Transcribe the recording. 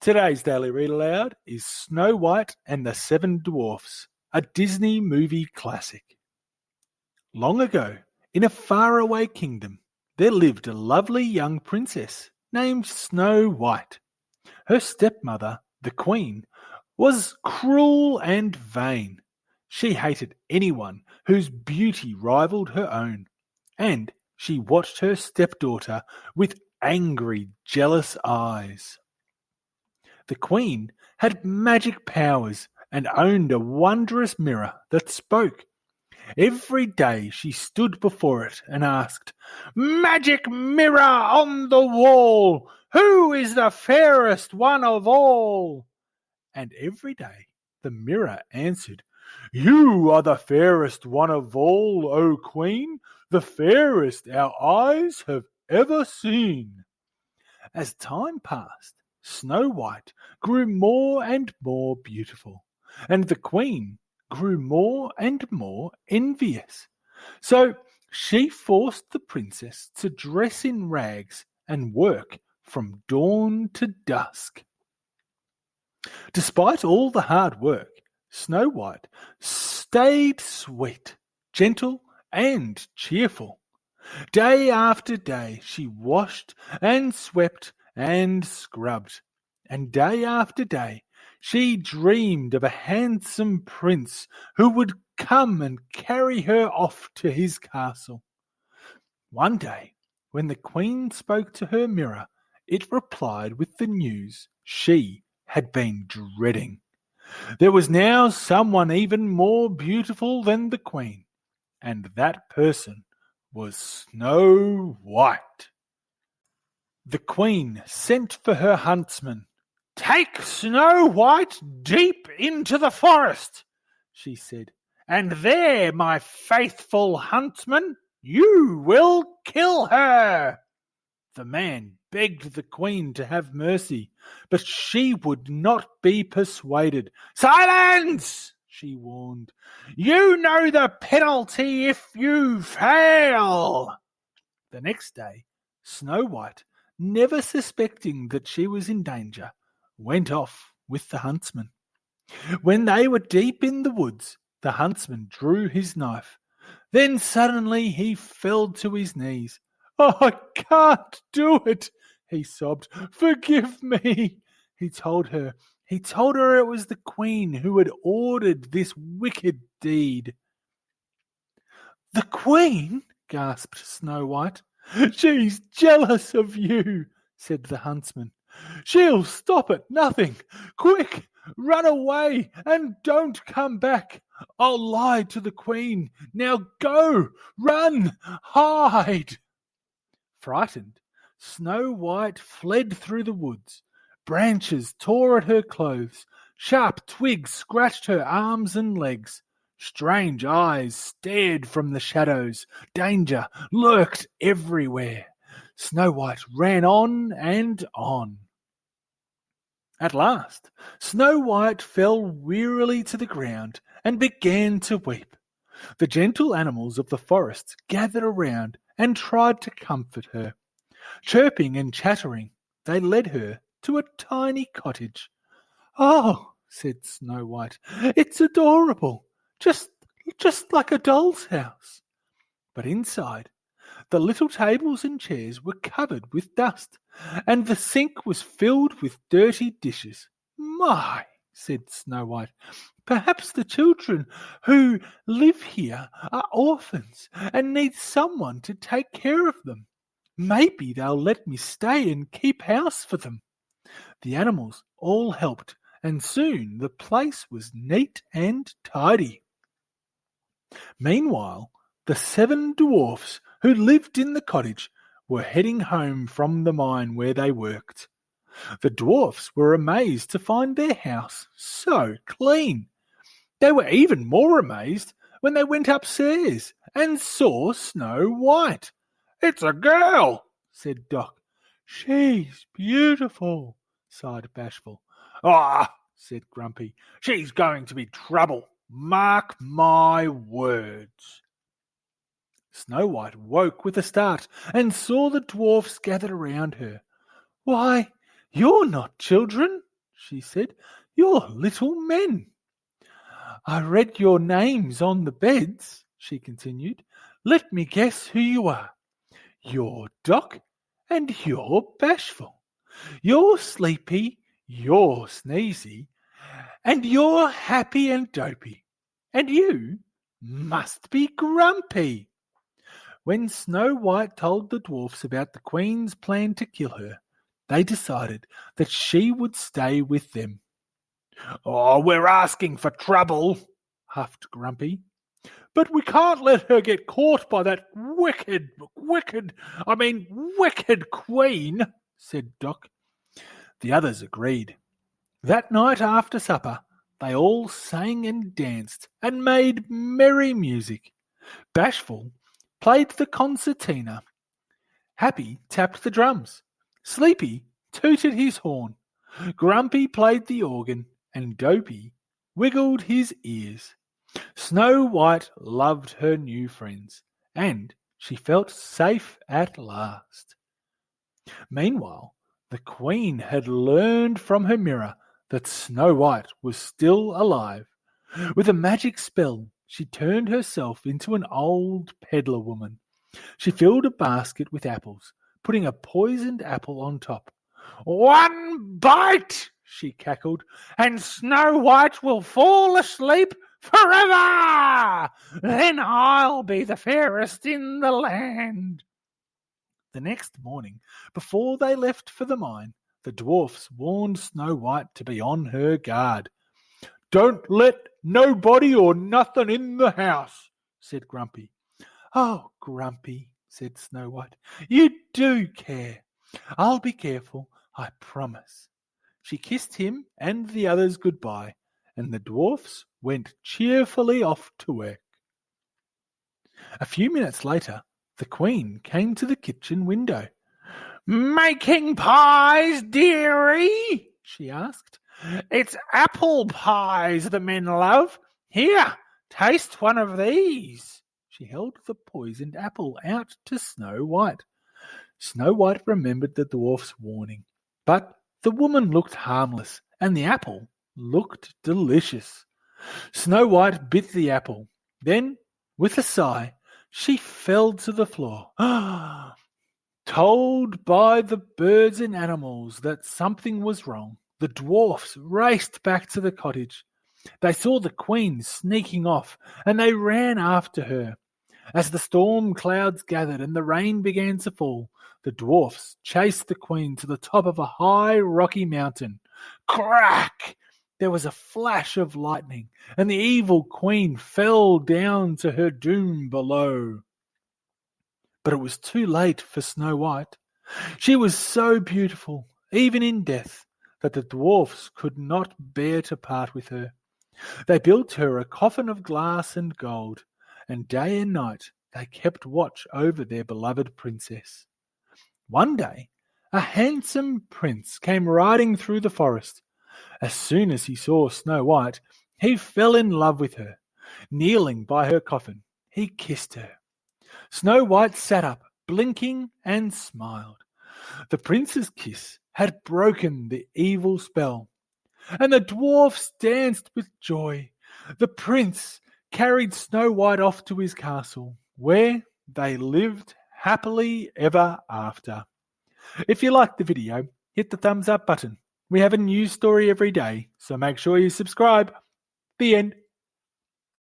Today's Daily Read Aloud is Snow White and the Seven Dwarfs, a Disney movie classic. Long ago, in a faraway kingdom, there lived a lovely young princess named Snow White. Her stepmother, the Queen, was cruel and vain. She hated anyone whose beauty rivaled her own, and she watched her stepdaughter with angry, jealous eyes. The Queen had magic powers and owned a wondrous mirror that spoke. Every day she stood before it and asked, "Magic mirror on the wall, who is the fairest one of all?" And every day the mirror answered, "You are the fairest one of all, O Queen, the fairest our eyes have ever seen." As time passed, Snow White grew more and more beautiful, and the Queen grew more and more envious. So she forced the princess to dress in rags and work from dawn to dusk. Despite all the hard work, Snow White stayed sweet, gentle, and cheerful. Day after day she washed and swept and scrubbed, and day after day she dreamed of a handsome prince who would come and carry her off to his castle. One day, when the Queen spoke to her mirror, it replied with the news she had been dreading. There was now someone even more beautiful than the Queen, and that person was Snow White. The Queen sent for her huntsman. "Take Snow White deep into the forest," she said, "and there, my faithful huntsman, you will kill her." The man begged the Queen to have mercy, but she would not be persuaded. "Silence!" she warned. "You know the penalty if you fail." The next day, Snow White, never suspecting that she was in danger, went off with the huntsman. When they were deep in the woods, the huntsman drew his knife. Then suddenly he fell to his knees. "Oh, I can't do it," he sobbed. "Forgive me." He told her it was the Queen who had ordered this wicked deed. "The Queen?" gasped Snow White. "She's jealous of you," said the huntsman. "She'll stop at nothing. Quick, run away and don't come back. I'll lie to the Queen. Now go, run, hide." Frightened, Snow White fled through the woods. Branches tore at her clothes. Sharp twigs scratched her arms and legs. Strange eyes stared from the shadows. Danger lurked everywhere. Snow White ran on and on. At last, Snow White fell wearily to the ground and began to weep. The gentle animals of the forest gathered around and tried to comfort her. Chirping and chattering, they led her to a tiny cottage. "Oh," said Snow White, "it's adorable. Just like a doll's house." But inside, the little tables and chairs were covered with dust, and the sink was filled with dirty dishes. "My," said Snow White, "perhaps the children who live here are orphans and need someone to take care of them. Maybe they'll let me stay and keep house for them." The animals all helped, and soon the place was neat and tidy. Meanwhile, the 7 dwarfs who lived in the cottage were heading home from the mine where they worked. The dwarfs were amazed to find their house so clean. They were even more amazed when they went upstairs and saw Snow White. "It's a girl," said Doc. "She's beautiful," sighed Bashful. "Ah," said Grumpy, "she's going to be trouble. Mark my words." Snow White woke with a start and saw the dwarfs gathered around her. "Why, you're not children," she said. "You're little men." "I read your names on the beds," she continued. "Let me guess who you are. You're Doc, and you're Bashful. You're Sleepy, you're Sneezy, and you're Happy and Dopey. And you must be Grumpy." When Snow White told the dwarfs about the Queen's plan to kill her, they decided that she would stay with them. "Oh, we're asking for trouble," huffed Grumpy. "But we can't let her get caught by that wicked Queen," said Doc. The others agreed. That night after supper, they all sang and danced and made merry music. Bashful played the concertina. Happy tapped the drums. Sleepy tooted his horn. Grumpy played the organ, and Dopey wiggled his ears. Snow White loved her new friends, and she felt safe at last. Meanwhile, the Queen had learned from her mirror that Snow White was still alive. With a magic spell, she turned herself into an old peddler woman. She filled a basket with apples, putting a poisoned apple on top. "One bite," she cackled, "and Snow White will fall asleep forever! Then I'll be the fairest in the land." The next morning, before they left for the mine, the dwarfs warned Snow White to be on her guard. "Don't let nobody or nothing in the house," said Grumpy. "Oh, Grumpy," said Snow White, "you do care. I'll be careful, I promise." She kissed him and the others goodbye, and the dwarfs went cheerfully off to work. A few minutes later, the Queen came to the kitchen window. "Making pies, dearie?" she asked. "It's apple pies the men love. Here, taste one of these." She held the poisoned apple out to Snow White. Snow White remembered the dwarf's warning, but the woman looked harmless, and the apple looked delicious. Snow White bit the apple. Then, with a sigh, she fell to the floor. Told by the birds and animals that something was wrong, the dwarfs raced back to the cottage. They saw the Queen sneaking off, and they ran after her. As the storm clouds gathered and the rain began to fall, the dwarfs chased the Queen to the top of a high rocky mountain. Crack! There was a flash of lightning, and the evil Queen fell down to her doom below. But it was too late for Snow White. She was so beautiful, even in death, that the dwarfs could not bear to part with her. They built her a coffin of glass and gold, and day and night they kept watch over their beloved princess. One day, a handsome prince came riding through the forest. As soon as he saw Snow White, he fell in love with her. Kneeling by her coffin, he kissed her. Snow White sat up, blinking, and smiled. The prince's kiss had broken the evil spell, and the dwarfs danced with joy. The prince carried Snow White off to his castle, where they lived happily ever after. If you liked the video, hit the thumbs up button. We have a new story every day, so make sure you subscribe. The end.